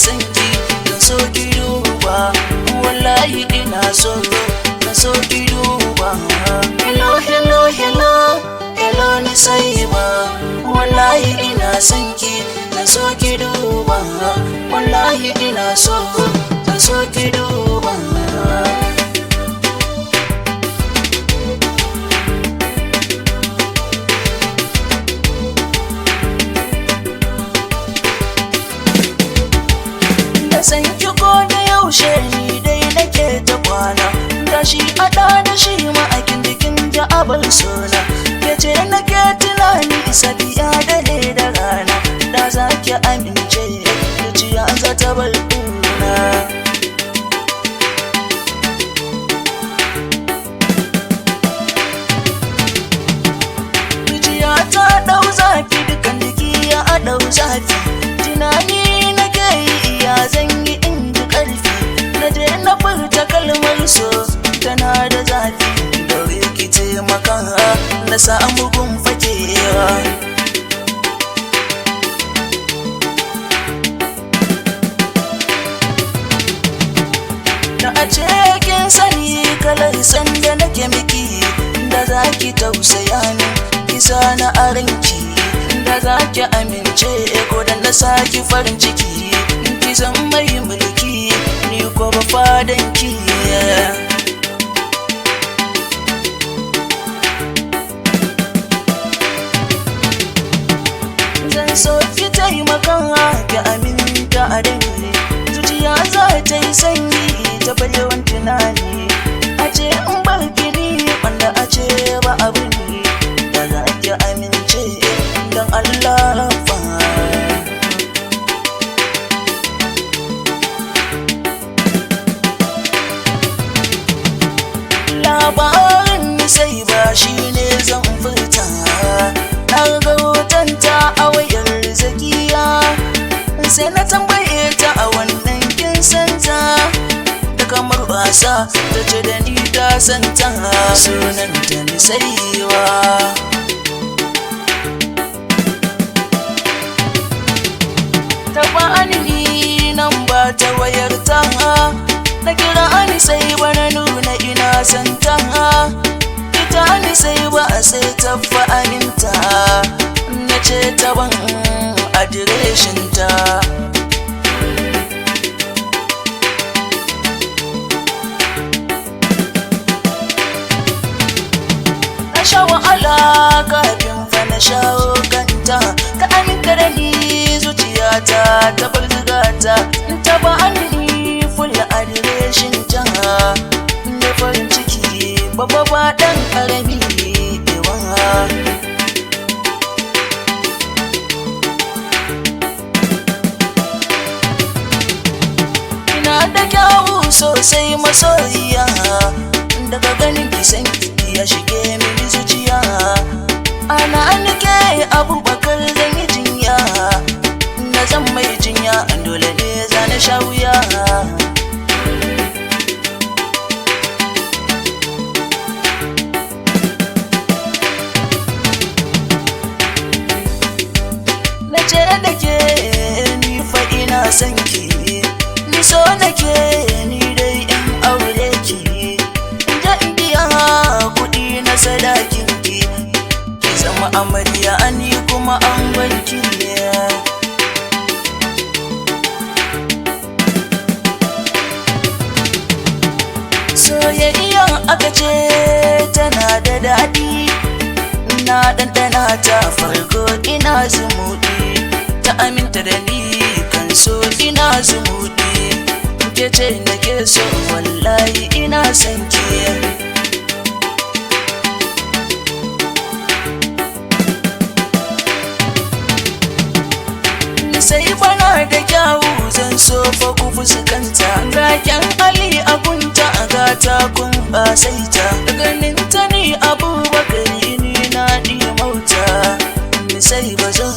son ki zan so ki duba wallahi ina so zan so ki duba hello hello hello hello ni sai ba wallahi ina son ki zan so ki duba wallahi ina so zan so ki duba san ki ko da yaushe ni dai nake ta kwana gashi a da shi ma'aikin jikin ja'abar sona yace nake tunani safiya dare da rana da zaki amince zuciya za ta bar kuna zuciya ta dau zafi dukan jiki ya dau zafi tunani nake yi ya zan yi inji karfi na je na furta kalmar so tana da zafi daure ki taimaka na samu gun fakewa da a cikin sani kalar sanda nake miki da zaki tausaya ni kisa na aranki da zaki amince ko da na saki farin ciki ki zan mai mulki ni ko ba fadanki zan so ki taimaka ki aminta a dani zuciya za ta yi sanyi ta barewan tunani a ce in bar gini wanda a ce ba abu ne da za ki amince don Allah fa labarin sai ba shi ne zan furta na ga hotonta a wayar zakiya sai na tambaye ta a wannan kin santa da kamar wasa ta ce da ni ta santa sunanta ni saiwa ta bani nan ba ta wayar ta na kira ani sai ba na nuna ina santa ita ni sai ba sai ta fa'aninta na ce ta ban adireshin ta na sha wahala kafin fa na shawo kanta ka aminta da ni zuciyata ta bar zigata ta ba ni full adireshin ta da farin ciki babba ba dan karami ewa ina da kyawu sosai masoyiya daga ganin kisan ya shige mini zuciya ana nake abubakar zan yi jinya na zan mai jinya dole ne za na sha wuya na ce da ke ni fa ina son ki ni so nake ni dai in aure ki da in biya kuɗi na sadakin ki ki zama amarya ni kuma an banki soyayya aka ce tana da daɗi na ɗanɗana ta farko ina zumuɗi ta aminta da ni kan so ina zumuɗi ke ce nake so wallahi ina son ki sai bana da kyawu zan so fa ku fuskanta gaken ali abunta a gata kun basaita ganin ta ni abubakar ni na ɗi mauta sai ba zan